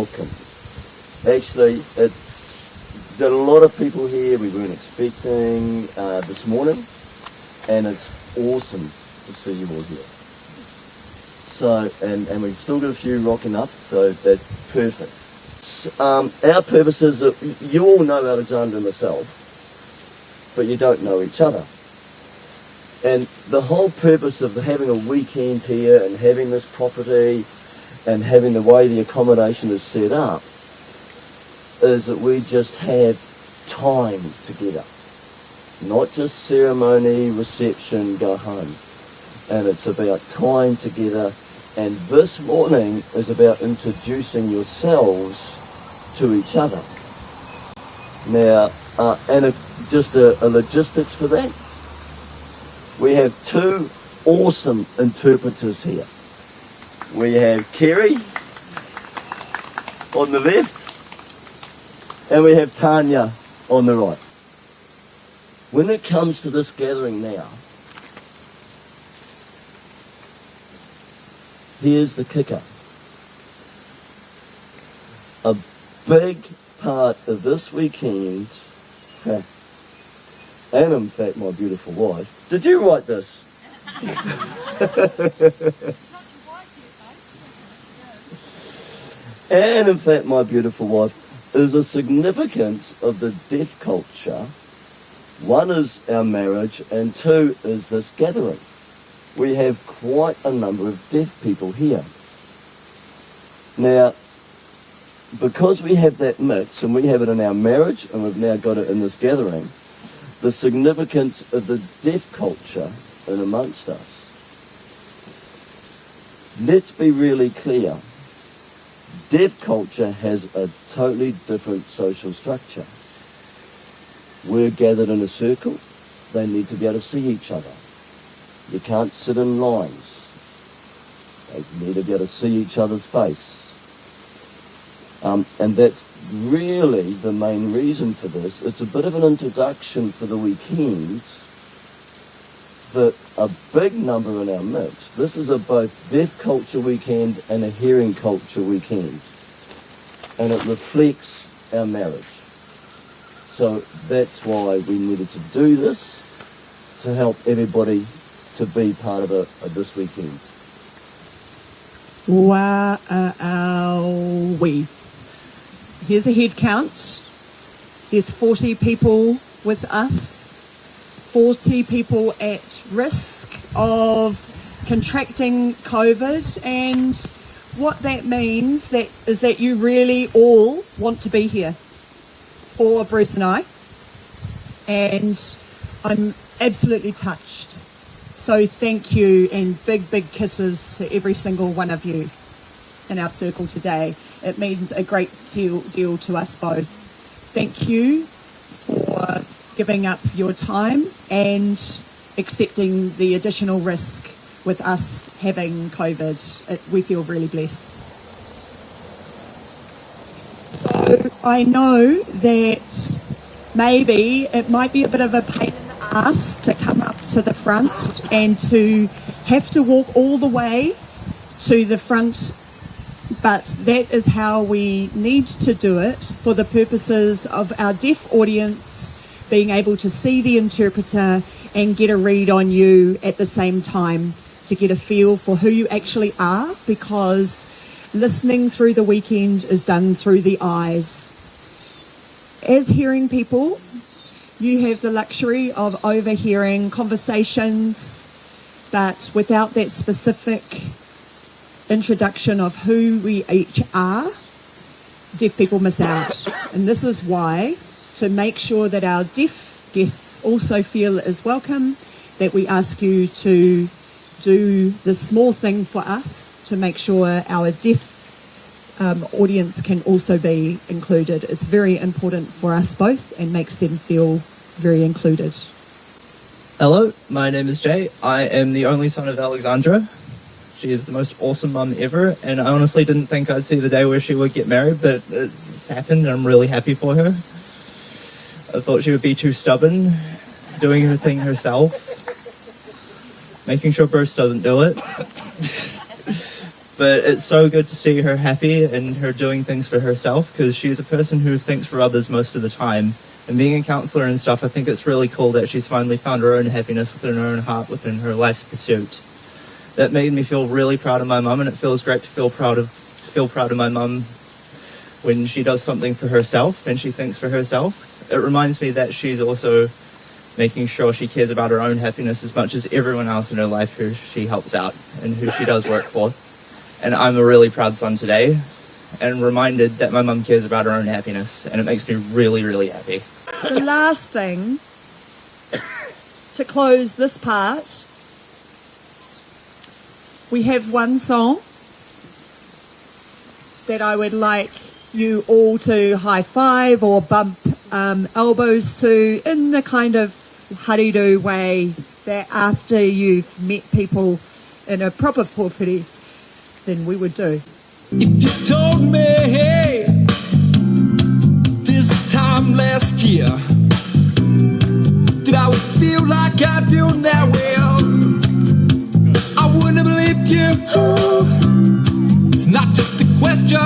unwelcome. Actually, it's got a lot of people here we weren't expecting this morning, and it's awesome to see you all here. So, and we've still got a few rocking up, so that's perfect. Our purpose is that you all know Alexandra and myself, but you don't know each other. And the whole purpose of having a weekend here and having this property and having the way the accommodation is set up is that we just have time together. Not just ceremony, reception, go home. And it's about time together. And this morning is about introducing yourselves to each other. Now, just a logistics for that. We have two awesome interpreters here. We have Kerry on the left, and we have Tanya on the right. When it comes to this gathering now, here's the kicker. A big part of this weekend, and in fact my beautiful wife, did you write this? And in fact my beautiful wife is a significance of the deaf culture. One is our marriage, and two is this gathering. We have quite a number of deaf people here. Now, because we have that mix, and we have it in our marriage, and we've now got it in this gathering, the significance of the deaf culture in amongst us. Let's be really clear. Deaf culture has a totally different social structure. We're gathered in a circle. They need to be able to see each other. You can't sit in lines. They need to be able to see each other's face. And that's really the main reason for this. It's a bit of an introduction for the weekend that a big number in our mix. This is a both deaf culture weekend and a hearing culture weekend. And it reflects our marriage. So that's why we needed to do this, to help everybody to be part of this weekend. Wow-wee. Here's a head count. There's 40 people with us. 40 people at risk of contracting COVID. And what that means is that you really all want to be here for Bruce and I. And I'm absolutely touched. So thank you, and big, big kisses to every single one of you in our circle today. It means a great deal to us both. Thank you for giving up your time and accepting the additional risk with us having COVID. We feel really blessed. So I know that maybe it might be a bit of a pain in the ass to come up to the front and to have to walk all the way to the front, but that is how we need to do it for the purposes of our deaf audience being able to see the interpreter and get a read on you at the same time, to get a feel for who you actually are, because listening through the weekend is done through the eyes. As hearing people, you have the luxury of overhearing conversations, but without that specific introduction of who we each are, deaf people miss out. And this is why, to make sure that our deaf guests also feel as welcome, that we ask you to do the small thing for us to make sure our deaf audience can also be included. It's very important for us both and makes them feel very included. Hello, my name is Jay. I am the only son of Alexandra. She is the most awesome mum ever, and I honestly didn't think I'd see the day where she would get married, but it's happened and I'm really happy for her. I thought she would be too stubborn, doing her thing herself, making sure Bruce doesn't do it. but it's so good to see her happy and her doing things for herself, because she's a person who thinks for others most of the time. And being a counsellor and stuff, I think it's really cool that she's finally found her own happiness within her own heart, within her life's pursuit. That made me feel really proud of my mum, and it feels great to feel proud of my mum when she does something for herself and she thinks for herself. It reminds me that she's also making sure she cares about her own happiness as much as everyone else in her life who she helps out and who she does work for. And I'm a really proud son today, and reminded that my mum cares about her own happiness, and it makes me really, really happy. The last thing to close this part, we have one song that I would like you all to high five or bump elbows to in the kind of hariru way that after you've met people in a proper pōwhiri, then we would do. If you told me, hey, this time last year, that I would feel like I do now, well, I wouldn't have believed you. It's not just a question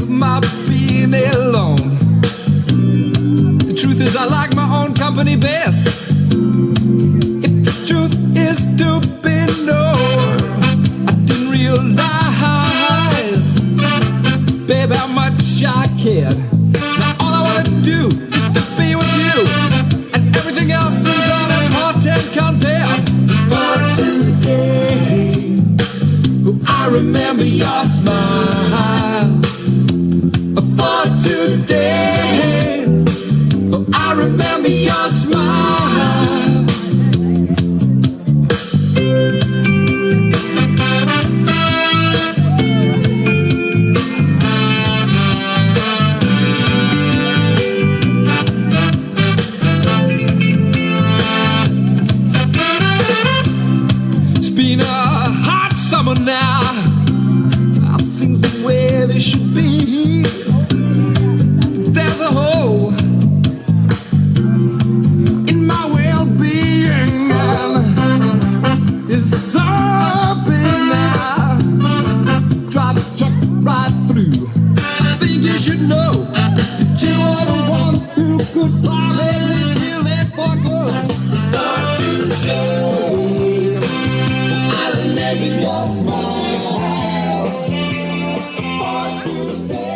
of my being alone. The truth is I like my own company best. If the truth is to be known, I didn't realize, babe, how much I cared. Now all I wanted to do is to be with you, and everything else is unimportant compared. For today, oh, I remember your smile. For today, oh, I remember your smile. It's been a hot summer now. Are things the way they should be? There's a hole in my well-being, it's so big now. Drive the truck right through. I think you should know that you are the one who could probably kill it for good. For today, I remember your smile. For today.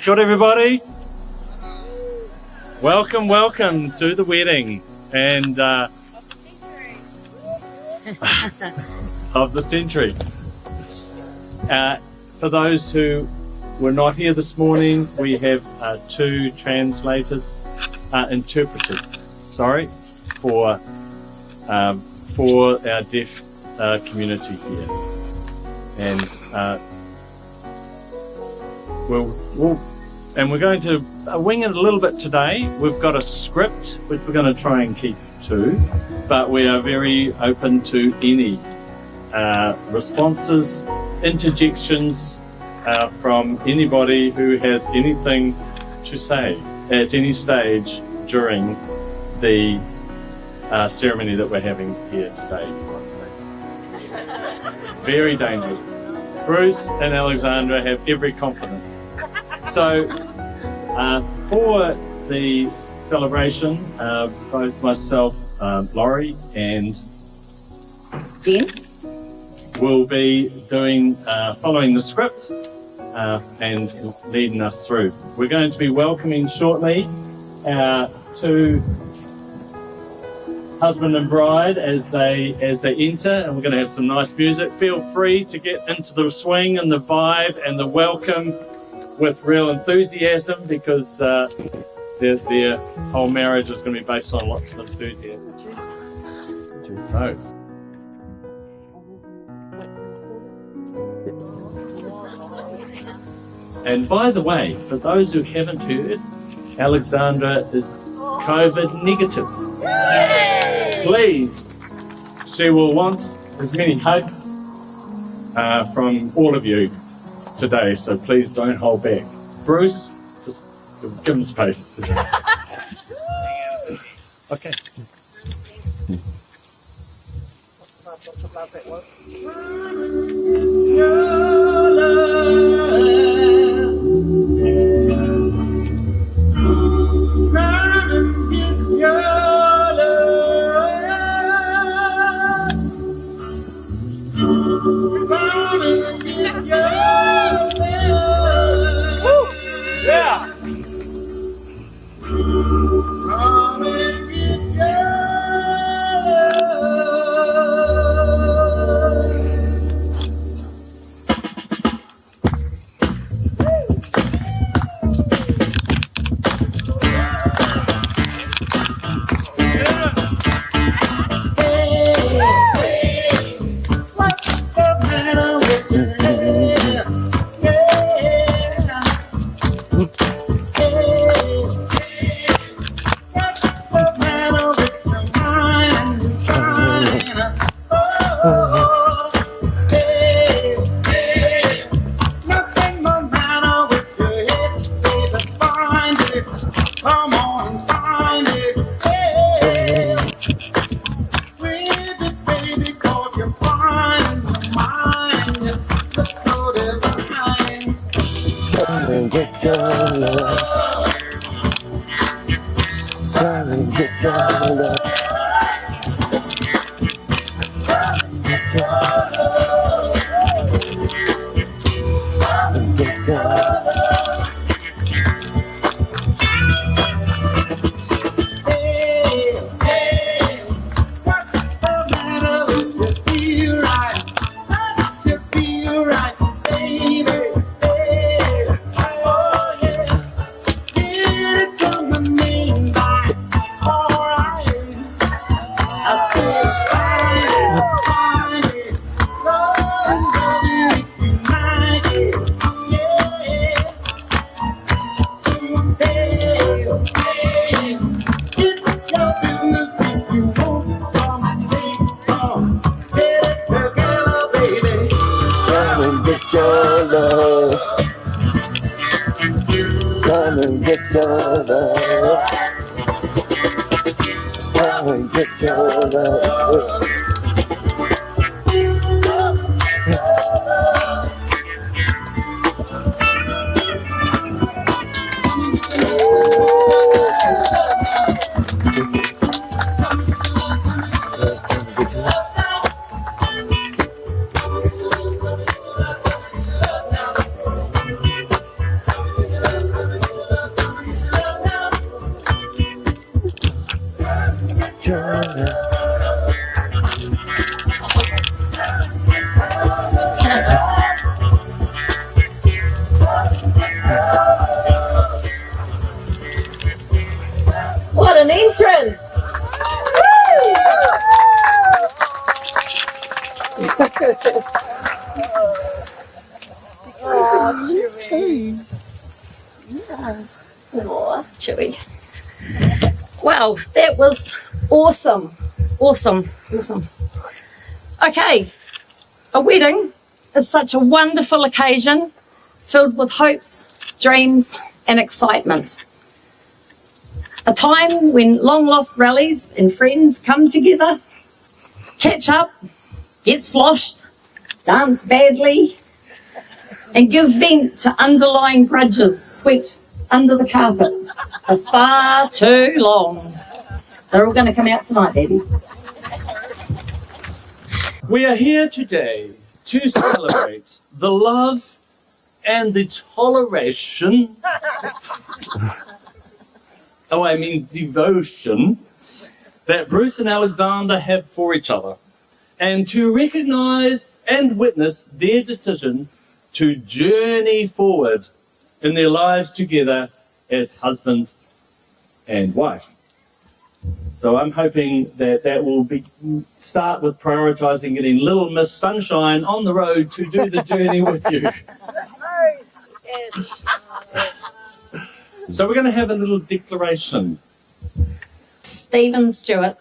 Kia ora everybody. Welcome to the wedding and of the century. For those who were not here this morning, we have two interpreters, for our deaf community here. And we're going to wing it a little bit today. We've got a script which we're going to try and keep to, but we are very open to any responses, interjections from anybody who has anything to say at any stage during the ceremony that we're having here today. Very dangerous. Bruce and Alexandra have every confidence. So, for the celebration, both myself, Laurie, and Jen will be doing following the script, and leading us through. We're going to be welcoming shortly our two husband and bride as they enter, and we're going to have some nice music. Feel free to get into the swing and the vibe and the welcome with real enthusiasm, because their whole marriage is going to be based on lots of enthusiasm. So. And by the way, for those who haven't heard, Alexandra is COVID negative. Please, she will want as many hugs from all of you today, so please don't hold back. Bruce, just give him space. Okay. What an entrance! Oh, Chewy. Wow, that was awesome. Awesome. Okay, a wedding is such a wonderful occasion filled with hopes, dreams, and excitement. A time when long-lost rallies and friends come together, catch up, get sloshed, dance badly, and give vent to underlying grudges swept under the carpet for far too long. They're all going to come out tonight, Daddy. We are here today to celebrate the love and the toleration, devotion, that Bruce and Alexander have for each other, and to recognise and witness their decision to journey forward in their lives together as husband and wife. So I'm hoping that will start with prioritising getting little Miss Sunshine on the road to do the journey with you. So we're going to have a little declaration. Stephen Stewart,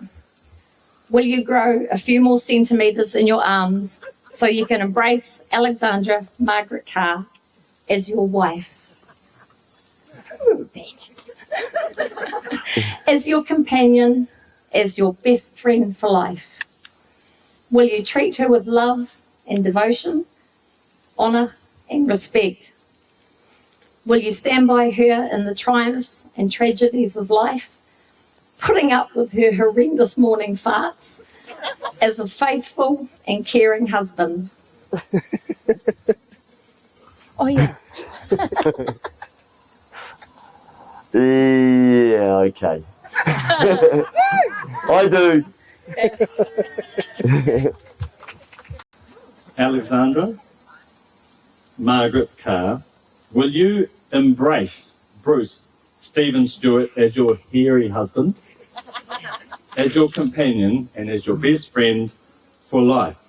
will you grow a few more centimetres in your arms so you can embrace Alexandra Margaret Carr as your wife? As your companion, as your best friend for life. Will you treat her with love and devotion, honour and respect? Will you stand by her in the triumphs and tragedies of life, putting up with her horrendous morning farts as a faithful and caring husband? Oh, yeah. Yeah, okay. I do. Alexandra Margaret Carr, will you embrace Bruce Stephen Stewart as your hairy husband, as your companion, and as your best friend for life?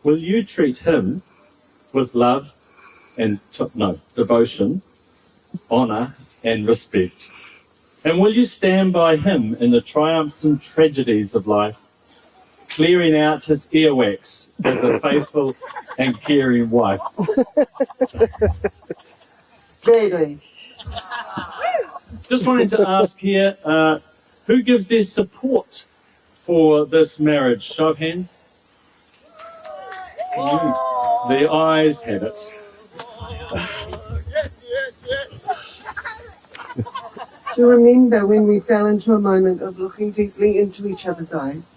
Will you treat him with love and devotion, honour and respect? And will you stand by him in the triumphs and tragedies of life, clearing out his earwax as a faithful and caring wife? Vaguely. Just wanted to ask here, who gives their support for this marriage? Show of hands. The ayes have it. To remember when we fell into a moment of looking deeply into each other's eyes.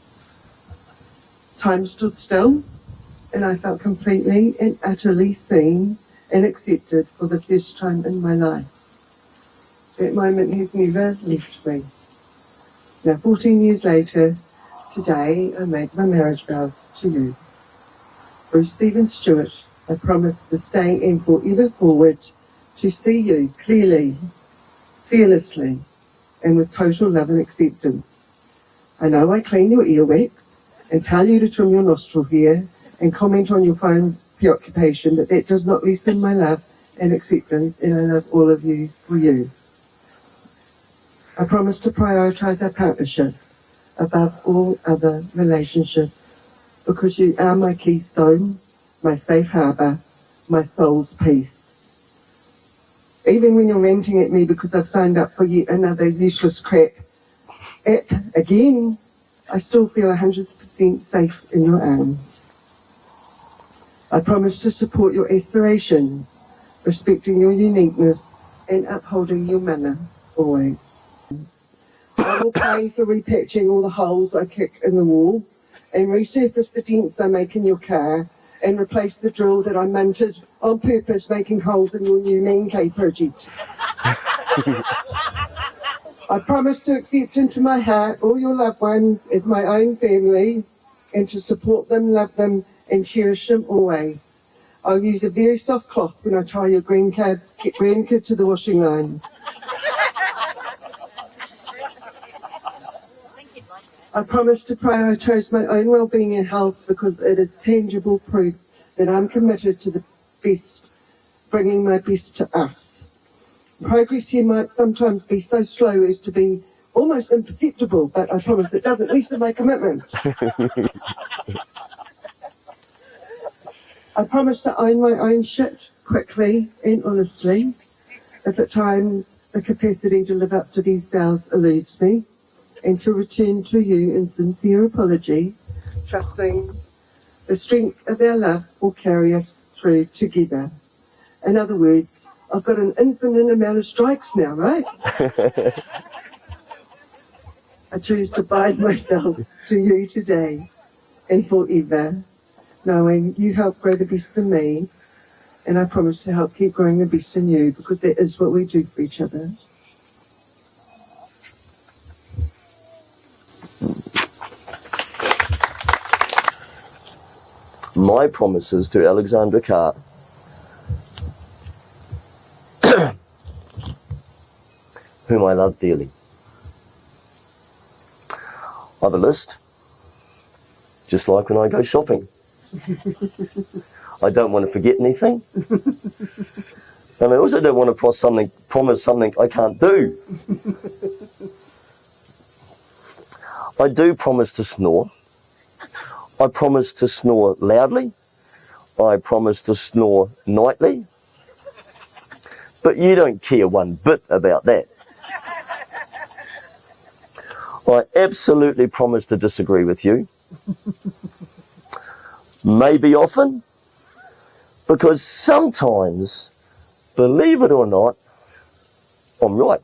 Time stood still, and I felt completely and utterly seen and accepted for the first time in my life. That moment has never left me. Now, 14 years later, today I make my marriage vows to you. Bruce Stephen Stewart, I promise to stay and forever forward to see you clearly, fearlessly, and with total love and acceptance. I know I clean your earwax and tell you to trim your nostril hair and comment on your phone preoccupation, but that does not lessen my love and acceptance, and I love all of you for you. I promise to prioritise our partnership above all other relationships, because you are my keystone, my safe harbour, my soul's peace. Even when you're ranting at me because I've signed up for yet another useless crap app again, I still feel 100% safe in your arms. I promise to support your aspirations, respecting your uniqueness and upholding your manner always. I will pay for repatching all the holes I kick in the wall and resurface the dents I make in your car and replace the drill that I mounted on purpose making holes in your new man cave project. I promise to accept into my heart all your loved ones as my own family and to support them, love them and cherish them always. I'll use a very soft cloth when I tie your grandkid to the washing line. I promise to prioritise my own well-being and health because it is tangible proof that I'm committed to the best, bringing my best to us. Progress here might sometimes be so slow as to be almost imperceptible, but I promise it doesn't lessen my commitment. I promise to own my own shit quickly and honestly, if at times the capacity to live up to these vows eludes me, and to return to you in sincere apology, trusting the strength of our love will carry us through together. In other words, I've got an infinite amount of strikes now, right? I choose to bind myself to you today and forever, knowing you help grow the best in me And I promise to help keep growing the best in you, because that is what we do for each other. My promises to Alexandra Carr. Whom I love dearly. I have a list, just like when I go shopping. I don't want to forget anything. And I also don't want to promise something I can't do. I do promise to snore. I promise to snore loudly. I promise to snore nightly. But you don't care one bit about that. I absolutely promise to disagree with you. Maybe often, because sometimes, believe it or not, I'm right.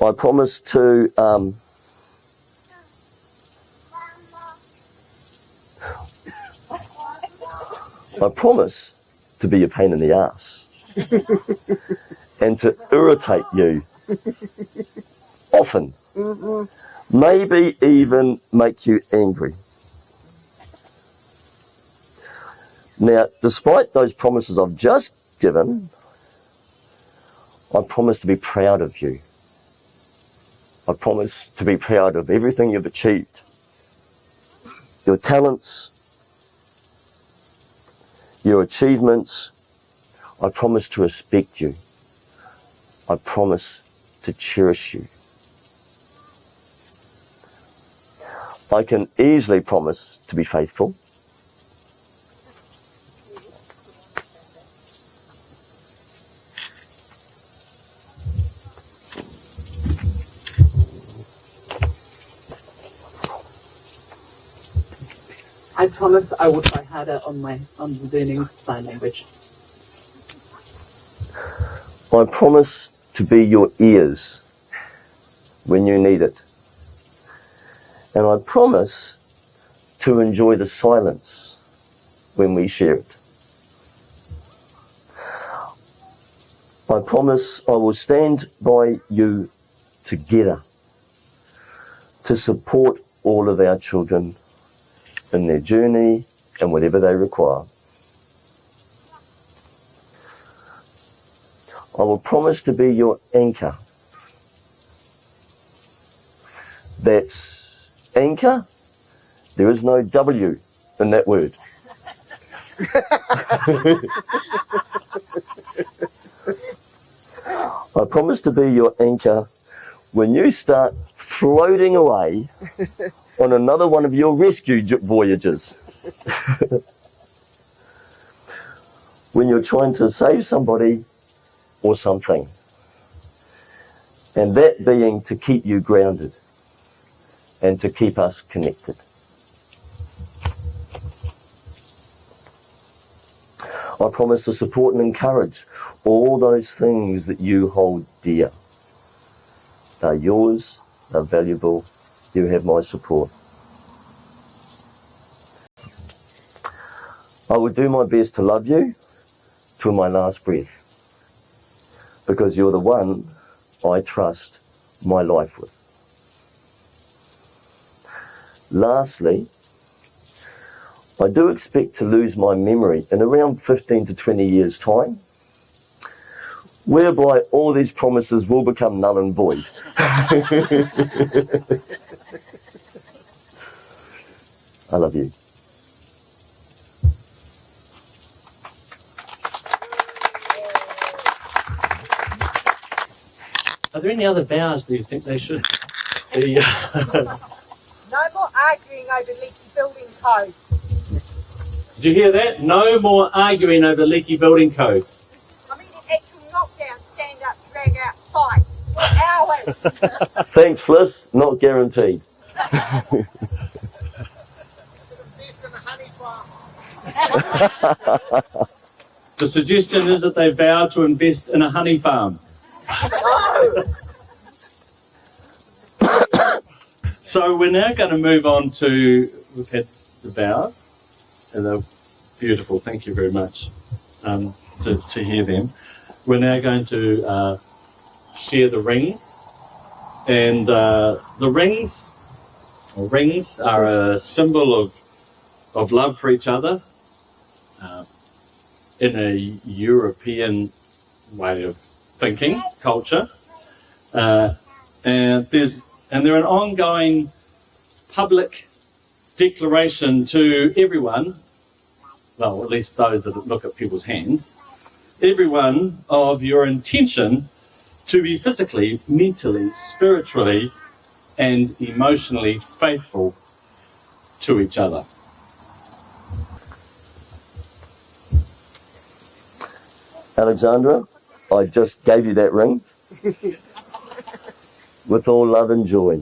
I promise to be a pain in the ass and to irritate you often, maybe even make you angry. Now, despite those promises I've just given, I promise to be proud of you. I promise to be proud of everything you've achieved, your talents, your achievements. I promise to respect you. I promise to cherish you. I can easily promise to be faithful. I promise I will try harder on learning sign language. I promise to be your ears when you need it. And I promise to enjoy the silence when we share it. I promise I will stand by you together to support all of our children in their journey and whatever they require. I will promise to be your anchor. That's anchor. There is no W in that word. I promise to be your anchor when you start floating away on another one of your rescue voyages. When you're trying to save somebody or something. And that being to keep you grounded and to keep us connected. I promise to support and encourage all those things that you hold dear. They're yours, they're valuable, you have my support. I will do my best to love you till my last breath, because you're the one I trust my life with. Lastly, I do expect to lose my memory in around 15 to 20 years' time, whereby all these promises will become null and void. I love you. Are there any other vows do you think they should be? No more arguing over leaky building codes. Did you hear that? No more arguing over leaky building codes. I mean, the actual knockdown, stand up, drag out, fight. For hours. Thanks, Fliss. Not guaranteed. The suggestion is that they vow to invest in a honey farm. So we're now going to move on to, we've had the vows, and they're beautiful, thank you very much to hear them. We're now going to share the rings, and the rings are a symbol of love for each other in a European way of thinking, culture. And they're an ongoing public declaration to everyone, well, at least those that look at people's hands, everyone of your intention to be physically, mentally, spiritually, and emotionally faithful to each other. Alexandra, I just gave you that ring with all love and joy.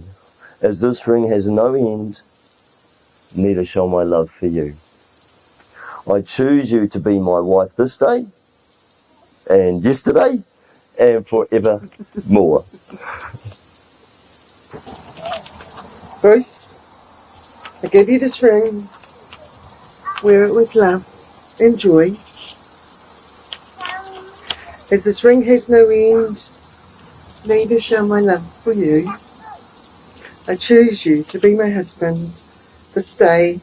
As this ring has no end, neither shall my love for you. I choose you to be my wife this day, and yesterday, and forevermore. Bruce, I gave you this ring, wear it with love and joy. As this ring has no end, neither shall my love for you. I choose you to be my husband this day,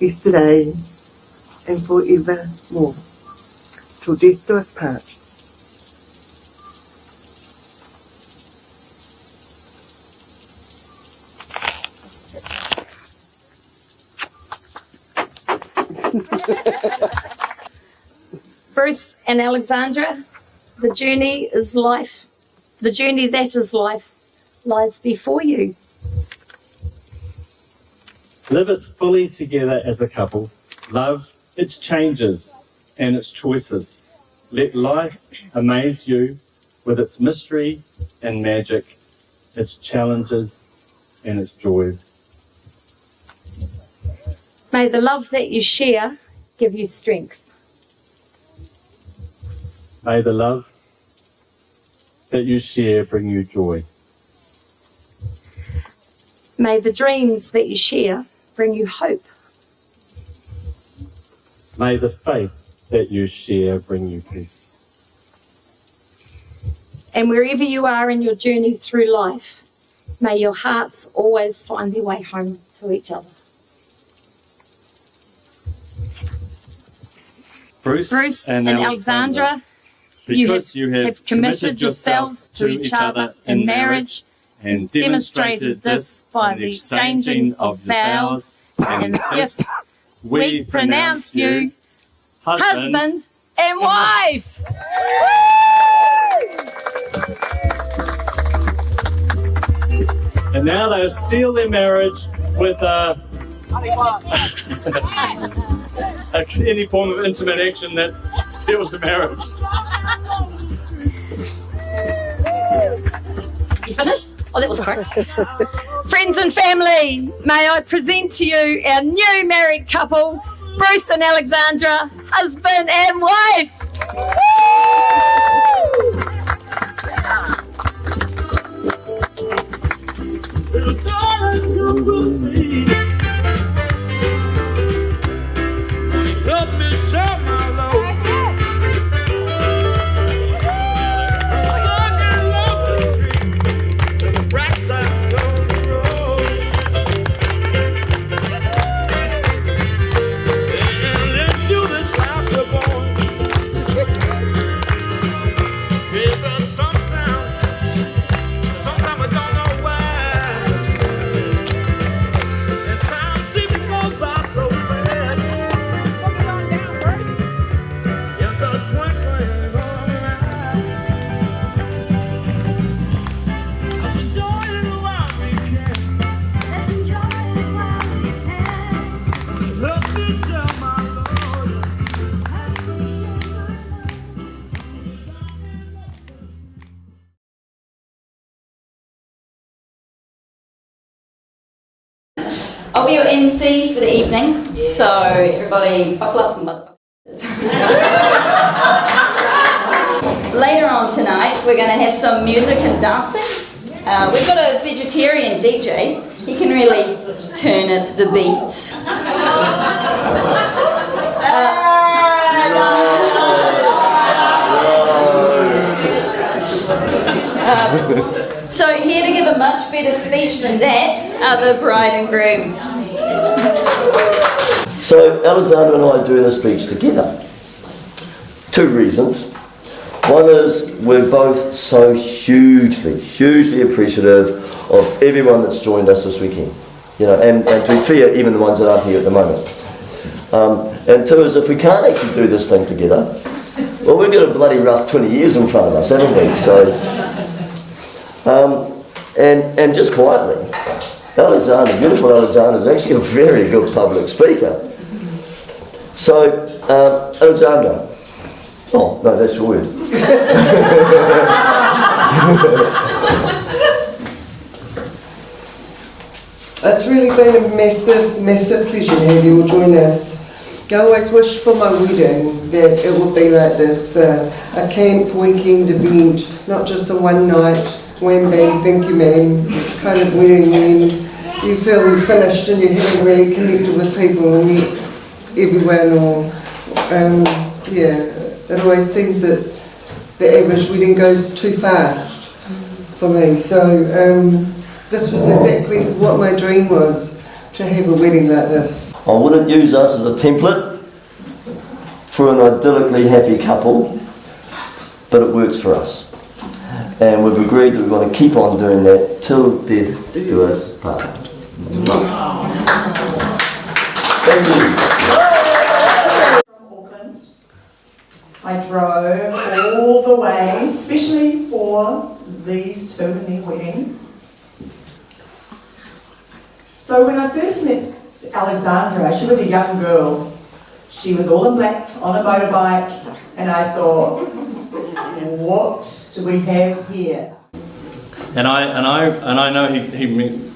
yesterday, and forevermore, till death do us part. Bruce and Alexandra, the journey is life. The journey that is life lies before you. Live it fully together as a couple. Love its changes and its choices. Let life amaze you with its mystery and magic, its challenges and its joys. May the love that you share give you strength. May the love that you share bring you joy. May the dreams that you share bring you hope. May the faith that you share bring you peace. And wherever you are in your journey through life, may your hearts always find their way home to each other. Bruce and Alexandra, because you have committed yourselves to each other in marriage and demonstrated this by the exchanging of vows and gifts, we pronounce you husband and wife. And now they seal their marriage with any form of intimate action that seals the marriage. You finished? Oh, that was quick. Friends and family, may I present to you our new married couple, Bruce and Alexandra, husband and wife. I'll be your MC for the evening, so everybody buckle up and Later on tonight, we're going to have some music and dancing. We've got a vegetarian DJ. He can really turn up the beats. So here to give a much better speech than that are the bride and groom. So Alexandra and I are doing a speech together. 2 reasons. One is we're both so hugely appreciative of everyone that's joined us this weekend. You know, and to be fair, even the ones that aren't here at the moment. And 2 is if we can't actually do this thing together, well, we've got a bloody rough 20 years in front of us, haven't we? So, and just quietly, Alexandra, beautiful Alexandra, is actually a very good public speaker. So, Alexandra, oh, no, that's your word. It's really been a massive pleasure to have you all join us. I always wished for my wedding that it would be like this, a camp weekend event, not just a one night, wham bang, thank you ma'am, kind of wedding when you feel you're finished and you haven't really connected with people and met everyone, or it always seems that the average wedding goes too fast for me. So this was exactly what my dream was, to have a wedding like this. I wouldn't use us as a template for an idyllically happy couple, but it works for us. And we've agreed that we're going to keep on doing that till death do us part. Thank you. I drove all the way, especially for these two and their wedding. So when I first met Alexandra, she was a young girl. She was all in black on a motorbike, and I thought, what do we have here? And I know he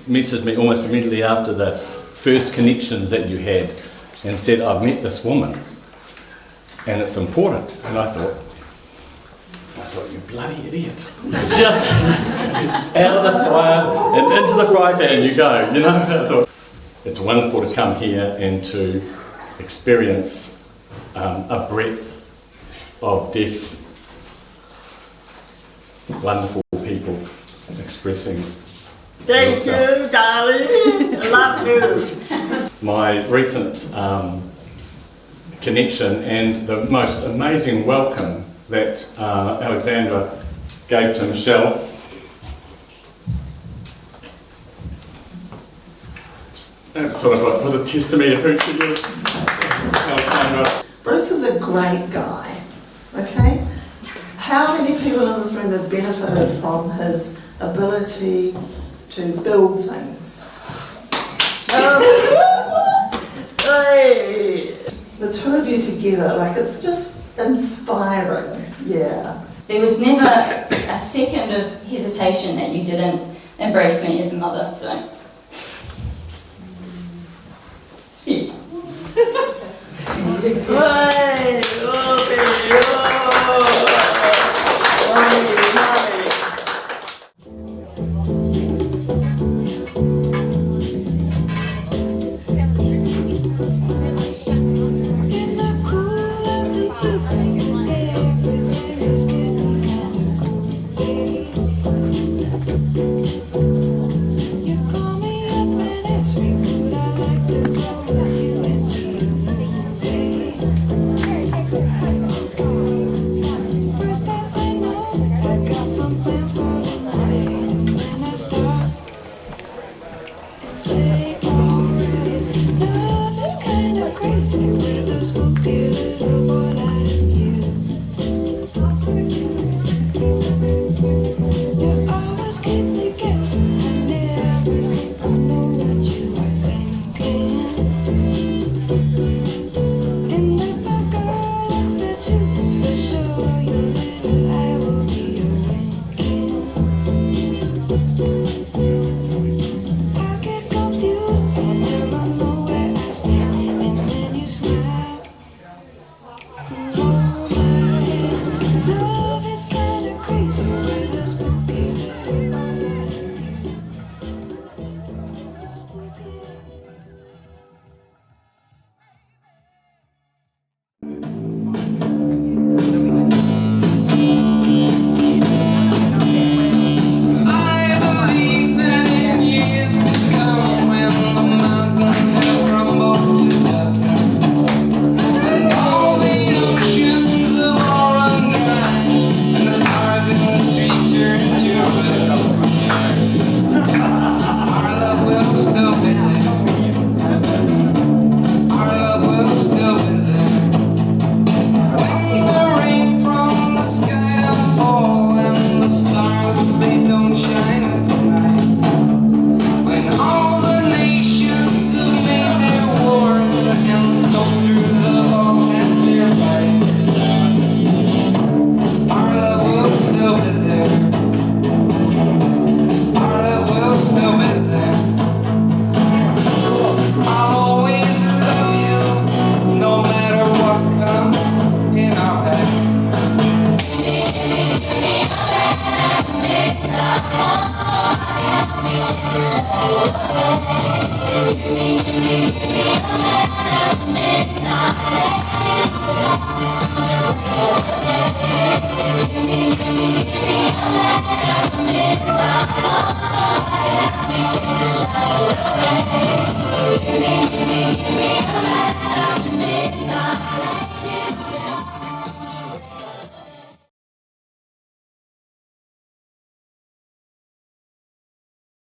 messaged me almost immediately after the first connections that you had and said, I've met this woman and it's important. And I thought, you bloody idiot. Just out of the fire and into the fry pan you go, you know. I thought, it's wonderful to come here and to experience a breadth of deaf, wonderful people expressing. Thank you, darling. I love you. My recent connection and the most amazing welcome that Alexandra gave to Michelle. That sort of was a testimony to who she is. Alexandra. Bruce is a great guy, okay? How many people in this room have benefited from his ability to build things? The two of you together, like, it's just inspiring, yeah. There was never a second of hesitation that you didn't embrace me as a mother, so. Excuse me.